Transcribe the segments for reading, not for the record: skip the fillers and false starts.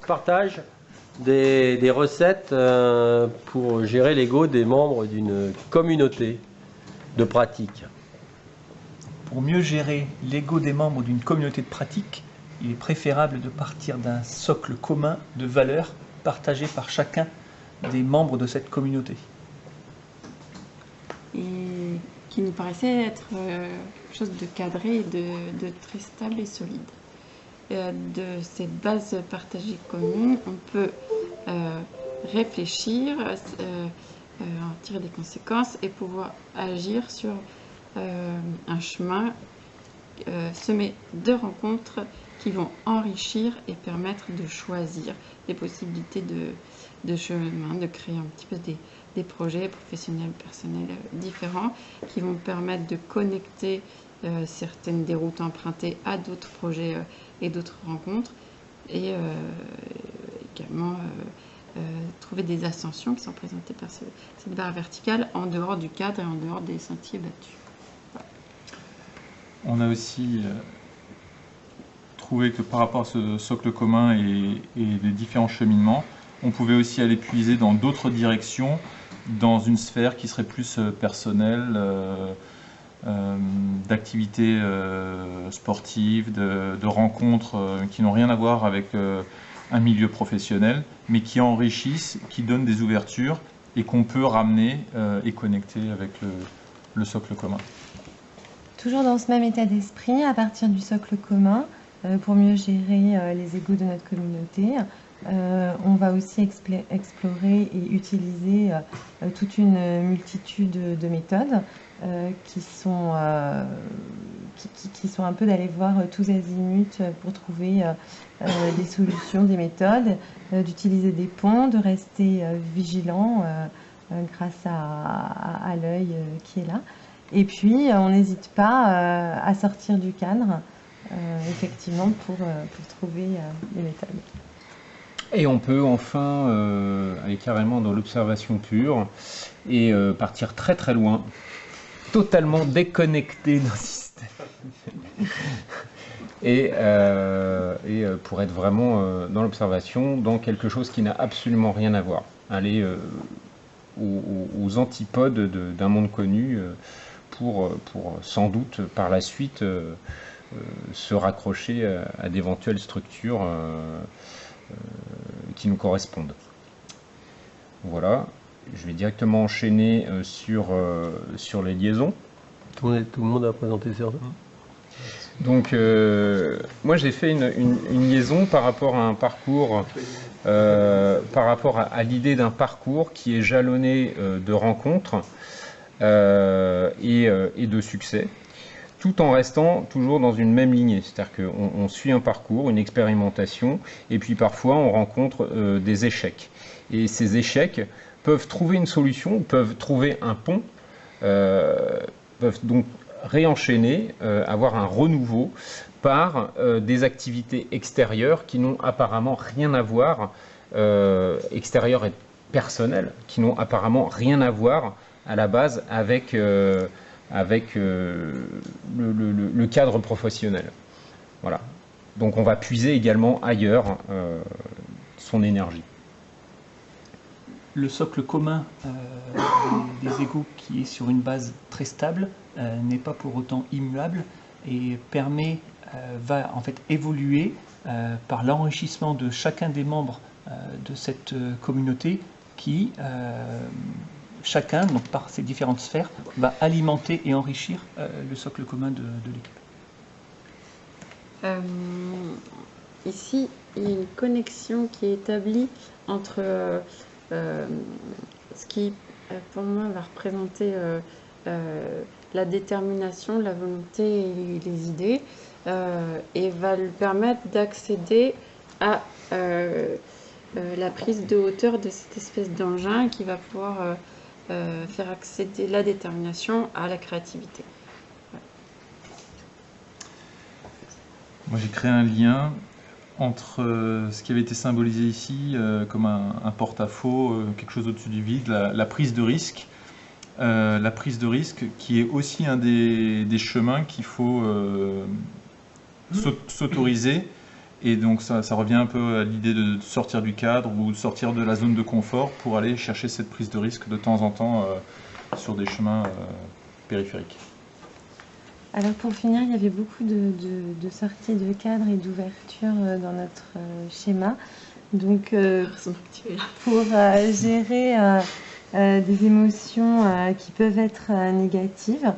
Partage des recettes pour gérer l'ego des membres d'une communauté de pratique. Pour mieux gérer l'ego des membres d'une communauté de pratique, il est préférable de partir d'un socle commun de valeurs partagées par chacun des membres de cette communauté. Et qui nous paraissait être quelque chose de cadré et de très stable et solide. De cette base partagée commune, on peut réfléchir, en tirer des conséquences et pouvoir agir sur un chemin semé de rencontres qui vont enrichir et permettre de choisir les possibilités de chemin, de créer un petit peu des projets professionnels, personnels différents qui vont permettre de connecter certaines des routes empruntées à d'autres projets et d'autres rencontres et également trouver des ascensions qui sont présentées par cette barre verticale en dehors du cadre et en dehors des sentiers battus. Voilà. On a aussi trouvé que par rapport à ce socle commun et les différents cheminements, on pouvait aussi aller puiser dans d'autres directions, dans une sphère qui serait plus personnelle, d'activités sportives, de rencontres qui n'ont rien à voir avec un milieu professionnel, mais qui enrichissent, qui donnent des ouvertures et qu'on peut ramener et connecter avec le socle commun. Toujours dans ce même état d'esprit, à partir du socle commun, pour mieux gérer les égos de notre communauté, on va aussi explorer et utiliser toute une multitude de méthodes qui sont un peu d'aller voir tous azimuts pour trouver des solutions, des méthodes, d'utiliser des ponts, de rester vigilant grâce à l'œil qui est là. Et puis, on n'hésite pas à sortir du cadre, effectivement, pour trouver des méthodes. Et on peut enfin aller carrément dans l'observation pure et partir très très loin, totalement déconnecté d'un système. et pour être vraiment dans l'observation, dans quelque chose qui n'a absolument rien à voir. Aller aux antipodes d'un monde connu pour sans doute par la suite se raccrocher à d'éventuelles structures qui nous correspondent. Voilà, je vais directement enchaîner sur les liaisons. Tout le monde a présenté ça. Donc, moi j'ai fait une liaison par rapport à un parcours, par rapport à l'idée d'un parcours qui est jalonné de rencontres et de succès, tout en restant toujours dans une même lignée. C'est-à-dire qu'on suit un parcours, une expérimentation, et puis parfois on rencontre des échecs. Et ces échecs peuvent trouver une solution, peuvent trouver un pont, peuvent donc réenchaîner, avoir un renouveau par des activités extérieures qui n'ont apparemment rien à voir, extérieures et personnelles, qui n'ont apparemment rien à voir à la base avec le cadre professionnel. Voilà. Donc on va puiser également ailleurs son énergie. Le socle commun des égos qui est sur une base très stable n'est pas pour autant immuable et va en fait évoluer par l'enrichissement de chacun des membres de cette communauté qui chacun, donc par ces différentes sphères, va alimenter et enrichir le socle commun de l'équipe. Ici, il y a une connexion qui est établie entre ce qui, pour moi, va représenter la détermination, la volonté et les idées, et va lui permettre d'accéder à la prise de hauteur de cette espèce d'engin qui va pouvoir faire accéder la détermination à la créativité. Ouais. Moi j'ai créé un lien entre ce qui avait été symbolisé ici comme un porte-à-faux, quelque chose au-dessus du vide, la prise de risque. La prise de risque qui est aussi un des chemins qu'il faut s'autoriser Et donc ça revient un peu à l'idée de sortir du cadre ou de sortir de la zone de confort pour aller chercher cette prise de risque de temps en temps sur des chemins périphériques. Alors pour finir, il y avait beaucoup de sorties de cadre et d'ouverture dans notre schéma. Donc pour gérer des émotions qui peuvent être négatives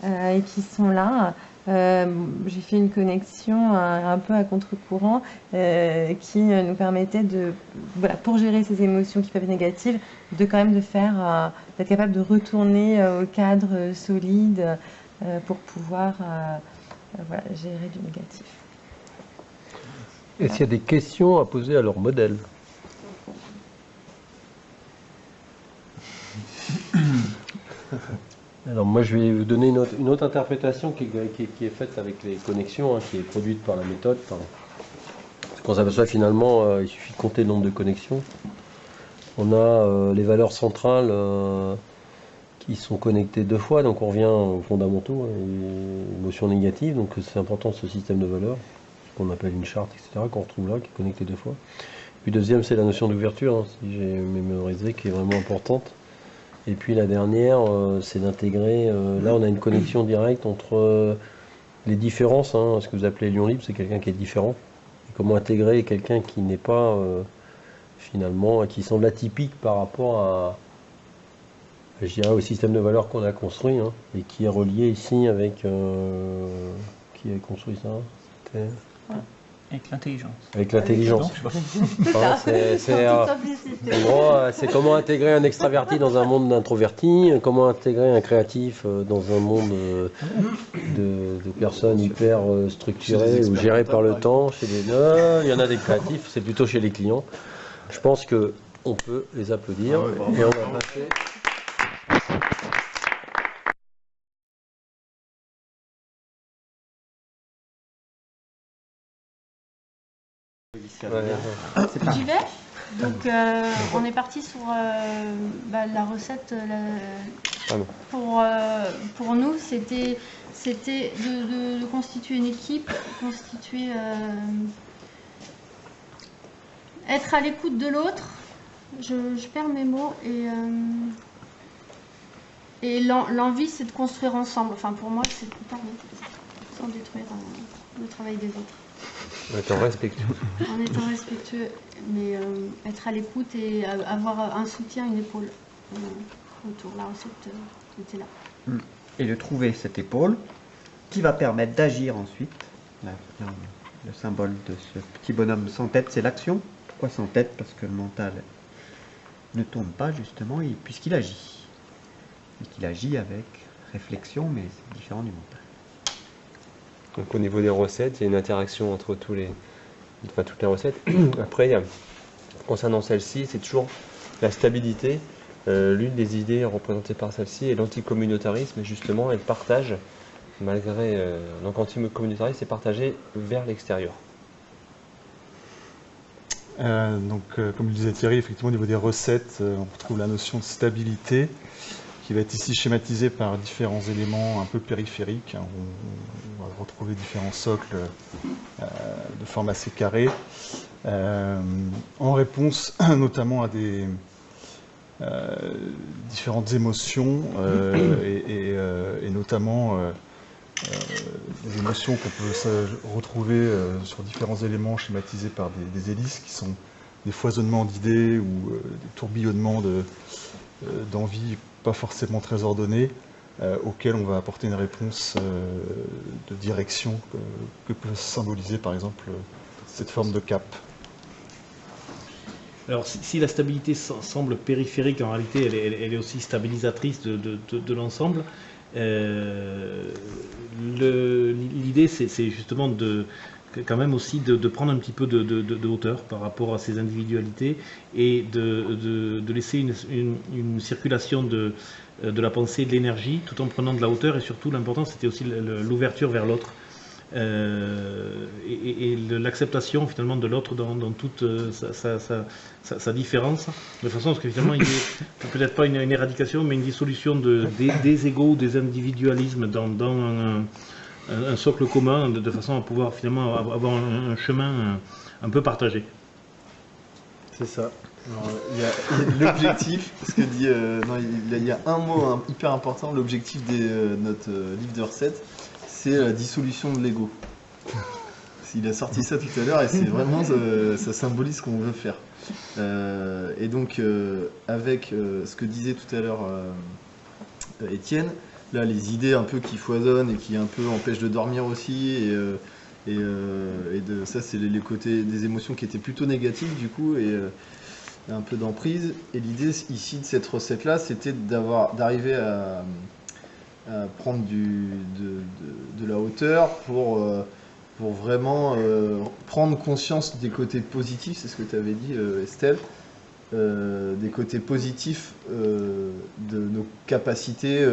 et qui sont là, j'ai fait une connexion un peu à contre-courant qui nous permettait de, voilà, pour gérer ces émotions qui peuvent être négatives, de quand même d'être capable de retourner au cadre solide pour pouvoir voilà, gérer du négatif. Est-ce qu'il y a des questions à poser à leur modèle? Alors moi je vais vous donner une autre interprétation qui est faite avec les connexions, hein, qui est produite par la méthode. Parce qu'on s'aperçoit finalement, il suffit de compter le nombre de connexions. On a les valeurs centrales qui sont connectées 2 fois, donc on revient aux fondamentaux, hein, les émotions négatives, donc c'est important ce système de valeurs, qu'on appelle une charte, etc., qu'on retrouve là, qui est connectée 2 fois. Puis deuxième, c'est la notion d'ouverture, hein, si j'ai mémorisé, qui est vraiment importante. Et puis la dernière, c'est d'intégrer, là on a une connexion directe entre les différences, hein, ce que vous appelez lion libre, c'est quelqu'un qui est différent. Et comment intégrer quelqu'un qui n'est pas, finalement, qui semble atypique par rapport à, je dirais, au système de valeurs qu'on a construit, hein, et qui est relié ici avec, qui a construit ça? C'était... Avec l'intelligence. Avec l'intelligence. Ça, C'est comment intégrer un extraverti dans un monde d'introvertis, comment intégrer un créatif dans un monde de personnes hyper structurées ou gérées par le temps. Non, il y en a des créatifs, c'est plutôt chez les clients. Je pense qu'on peut les applaudir et on va passer. J'y vais. Donc on est parti sur la recette. Pour nous, c'était de constituer une équipe, être à l'écoute de l'autre. Je perds mes mots et l'envie, c'est de construire ensemble. Enfin, pour moi, c'est sans détruire le travail des autres. En étant respectueux. En étant respectueux, mais être à l'écoute et avoir un soutien, une épaule autour. La recette était là. Et de trouver cette épaule qui va permettre d'agir ensuite. Le symbole de ce petit bonhomme sans tête, c'est l'action. Pourquoi sans tête? Parce que le mental ne tourne pas justement puisqu'il agit. Et qu'il agit avec réflexion, mais c'est différent du mental. Donc au niveau des recettes, il y a une interaction entre toutes les recettes. Après, concernant celle-ci, c'est toujours la stabilité. L'une des idées représentées par celle-ci est l'anticommunautarisme, et justement, elle partage, malgré... donc anticommunautarisme, c'est partagé vers l'extérieur. Comme le disait Thierry, effectivement, au niveau des recettes, on retrouve la notion de stabilité, qui va être ici schématisé par différents éléments un peu périphériques. On va retrouver différents socles de forme assez carrée, en réponse notamment à des différentes émotions et notamment des émotions qu'on peut retrouver sur différents éléments schématisés par des hélices qui sont des foisonnements d'idées ou des tourbillonnements d'envie pas forcément très ordonnée, auquel on va apporter une réponse de direction que peut symboliser par exemple cette forme de cap. Alors si la stabilité semble périphérique, en réalité elle est aussi stabilisatrice de l'ensemble. L'idée c'est justement quand même aussi de prendre un petit peu de hauteur par rapport à ces individualités et de laisser une circulation de la pensée et de l'énergie tout en prenant de la hauteur, et surtout l'important c'était aussi l'ouverture vers l'autre et l'acceptation finalement de l'autre dans toute sa différence, de façon à ce que finalement il y ait peut-être pas une éradication mais une dissolution des égos, des individualismes dans un socle commun de façon à pouvoir finalement avoir un chemin un peu partagé. C'est ça. Il y a l'objectif, ce que dit, il y a un mot hyper important, l'objectif de notre livre de recettes, c'est la dissolution de l'ego. Il a sorti ça tout à l'heure et c'est vraiment, ça symbolise ce qu'on veut faire. Et donc, avec ce que disait tout à l'heure Étienne, là, les idées un peu qui foisonnent et qui un peu empêchent de dormir aussi, ça, c'est les côtés des émotions qui étaient plutôt négatives du coup, et un peu d'emprise. Et l'idée ici de cette recette-là, c'était d'arriver à prendre de la hauteur pour vraiment prendre conscience des côtés positifs, c'est ce que tu avais dit Estelle, des côtés positifs de nos capacités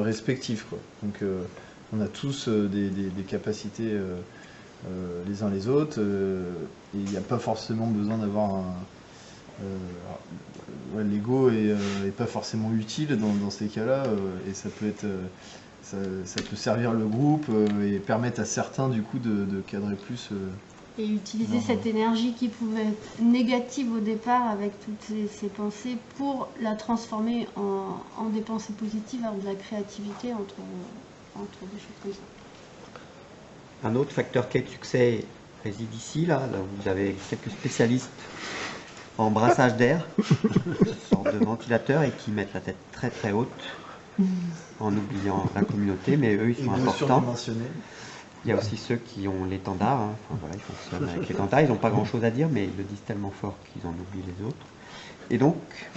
respectives, quoi. Donc on a tous des capacités les uns les autres, et il n'y a pas forcément besoin d'avoir l'ego est pas forcément utile dans ces cas-là, et ça peut être ça peut servir le groupe et permettre à certains du coup de cadrer plus. Et utiliser cette énergie qui pouvait être négative au départ avec toutes ces pensées pour la transformer en des pensées positives, en de la créativité entre des choses comme ça. Un autre facteur clé de succès réside ici, là vous avez quelques spécialistes en brassage d'air, une sorte de ventilateur, et qui mettent la tête très très haute en oubliant la communauté, mais eux ils sont importants. Il y a aussi ceux qui ont l'étendard, hein. Enfin, voilà, ils fonctionnent avec l'étendard, ils n'ont pas grand chose à dire, mais ils le disent tellement fort qu'ils en oublient les autres. Et donc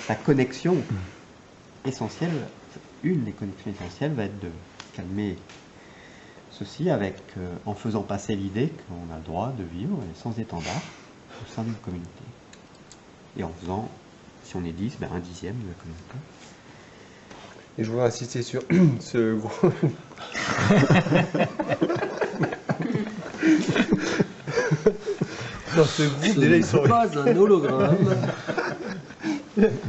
la connexion essentielle, une des connexions essentielles va être de calmer ceci en faisant passer l'idée qu'on a le droit de vivre sans étendard au sein d'une communauté. Et en faisant, si on est 10, un dixième de la communauté. Et je voudrais insister sur ce gros... Dans ce groupe, déjà, ils sont pas un hologramme.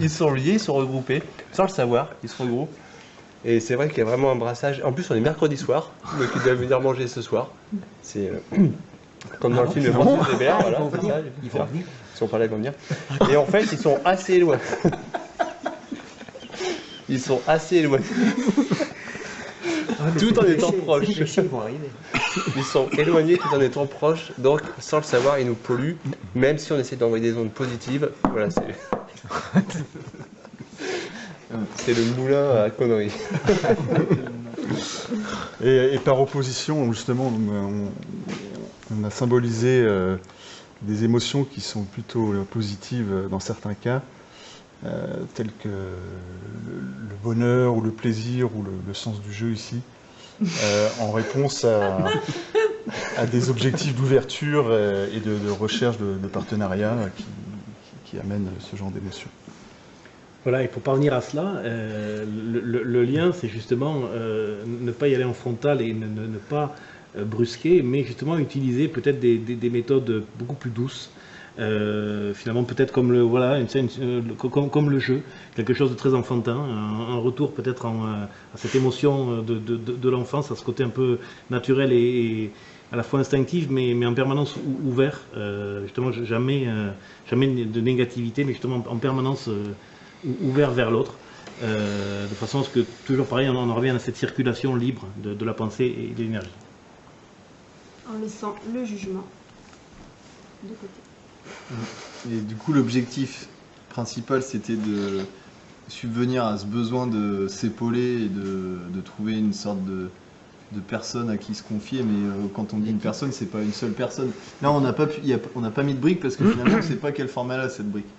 Ils sont liés, ils sont regroupés, sans le savoir, ils se regroupent. Et c'est vrai qu'il y a vraiment un brassage. En plus, on est mercredi soir, donc ils doivent venir manger ce soir. C'est comme dans le film Le Français des Bers, voilà. Ils vont venir. Si on parlait, ils vont venir. Et en fait, ils sont assez éloignés. Ils sont assez éloignés. Tout en étant proches. Ils sont éloignés tout en étant proches, donc sans le savoir, ils nous polluent, même si on essaie d'envoyer des ondes positives. Voilà, c'est le moulin à conneries. Et par opposition, justement, on a symbolisé des émotions qui sont plutôt positives dans certains cas, telles que le bonheur ou le plaisir ou le sens du jeu ici, en réponse à des objectifs d'ouverture et de recherche de partenariat qui amènent ce genre d'émotions. Voilà, et pour parvenir à cela, le lien, c'est justement ne pas y aller en frontal et ne pas brusquer, mais justement utiliser peut-être des méthodes beaucoup plus douces. Finalement, peut-être comme comme le jeu, quelque chose de très enfantin, un retour peut-être à cette émotion de l'enfance, à ce côté un peu naturel et à la fois instinctif, mais en permanence ouvert. Justement, jamais de négativité, mais justement en permanence ouvert vers l'autre, de façon à ce que, toujours pareil, on en revient à cette circulation libre de la pensée et de l'énergie. En laissant le jugement de côté. Et du coup, l'objectif principal, c'était de subvenir à ce besoin de s'épauler et de trouver une sorte de personne à qui se confier, mais quand on dit une personne, c'est pas une seule personne. Là, on n'a pas mis de brique parce que finalement, on ne sait pas quel format elle a cette brique.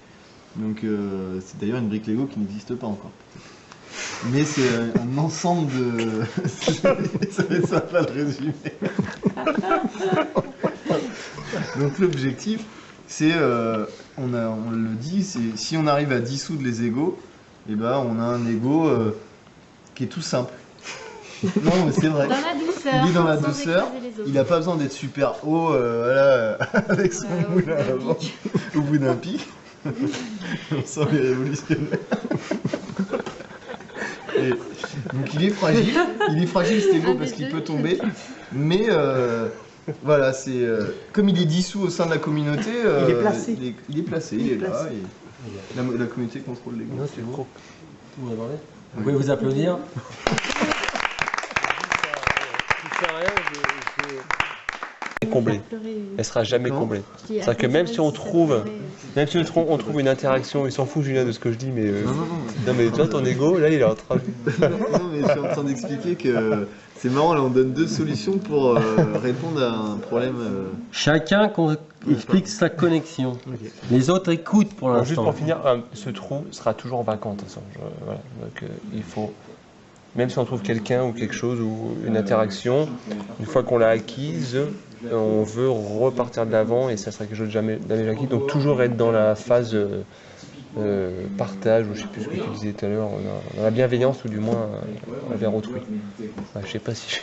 Donc, c'est d'ailleurs une brique Lego qui n'existe pas encore. Mais c'est un ensemble de... ça va être sympa de résumer. Donc, l'objectif, c'est, on le dit, c'est si on arrive à dissoudre les égos, eh ben, on a un ego qui est tout simple. Non, mais c'est vrai. Dans la douceur. Il est dans la douceur. Il n'a pas besoin d'être super haut, voilà, avec son moulin à l'avant, au bout d'un pic. On sent les révolutionnaires. Donc il est fragile cet ego parce qu'il peut tomber. Mais voilà, c'est comme il est dissous au sein de la communauté, il est placé. Il est placé, il est là. Et la communauté contrôle l'ego. Non, c'est bon. Vous pouvez vous applaudir. Comblée. Elle sera jamais comblée. C'est-à-dire que même si on trouve une interaction, il s'en fout Julien de ce que je dis, mais non mais toi ton ego là il est en train non mais je suis en train d'expliquer que c'est marrant, là on donne deux solutions pour répondre à un problème. Chacun explique sa connexion. Okay. Les autres écoutent pour l'instant. Juste pour finir, ce trou sera toujours vacant de toute façon. Voilà. Donc il faut, même si on trouve quelqu'un ou quelque chose ou une interaction, une fois qu'on l'a acquise, on veut repartir de l'avant et ça sera quelque chose de jamais acquis. Donc toujours être dans la phase partage, ou je ne sais plus ce que tu disais tout à l'heure, dans la bienveillance ou du moins envers autrui. Je ne sais pas si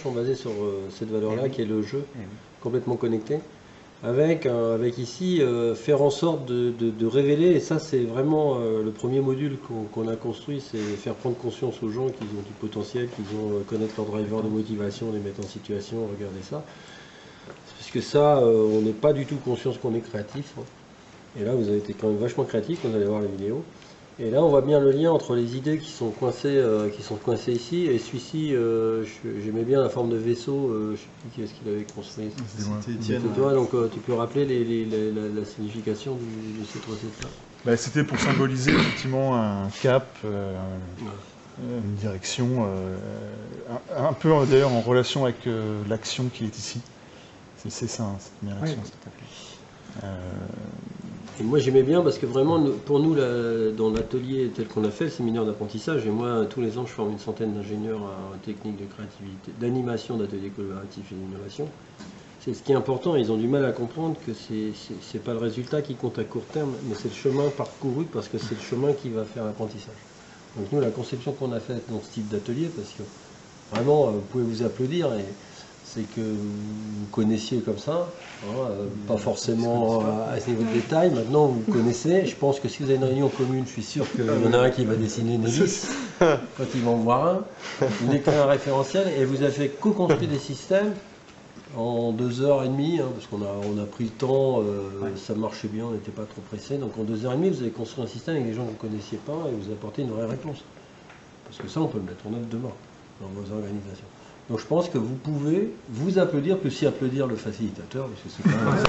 sont basés sur cette valeur-là qui est le jeu, complètement connecté, avec ici faire en sorte de révéler, et ça c'est vraiment le premier module qu'on a construit, c'est faire prendre conscience aux gens qu'ils ont du potentiel, qu'ils ont connaître leur driver de motivation, les mettre en situation, regarder ça. Parce que ça, on n'est pas du tout conscient qu'on est créatif. Hein. Et là, vous avez été quand même vachement créatif, vous allez voir les vidéos. Et là, on voit bien le lien entre les idées qui sont coincées ici, et celui-ci, j'aimais bien la forme de vaisseau, je ne sais plus qui est-ce qu'il avait construit. C'était Étienne. Toi, donc tu peux rappeler la signification de cette recette-là? Bah, c'était pour symboliser effectivement un cap, une direction, un peu d'ailleurs en relation avec l'action qui est ici. C'est ça, cette première action. Oui. Et moi j'aimais bien parce que vraiment pour nous dans l'atelier tel qu'on a fait, le séminaire d'apprentissage, et moi tous les ans je forme une centaine d'ingénieurs en technique de créativité, d'animation d'ateliers collaboratifs et d'innovation. C'est ce qui est important, ils ont du mal à comprendre que c'est pas le résultat qui compte à court terme, mais c'est le chemin parcouru parce que c'est le chemin qui va faire l'apprentissage. Donc nous la conception qu'on a faite dans ce type d'atelier, parce que vraiment vous pouvez vous applaudir, c'est que vous connaissiez comme ça, hein, pas forcément à ce niveau de détail, maintenant vous connaissez, je pense que si vous avez une réunion commune, je suis sûr qu'il y en a un qui va dessiner une hélice, quand ils vont en voir un, vous écrivez un référentiel et vous avez co-construit des systèmes en 2h30, hein, parce qu'on a pris le temps, ça marchait bien, on n'était pas trop pressé, donc en 2h30 vous avez construit un système avec des gens que vous ne connaissiez pas et vous apportez une vraie réponse. Parce que ça on peut le mettre en œuvre demain dans vos organisations. Donc je pense que vous pouvez vous applaudir, plus si applaudir le facilitateur, parce que c'est quand même...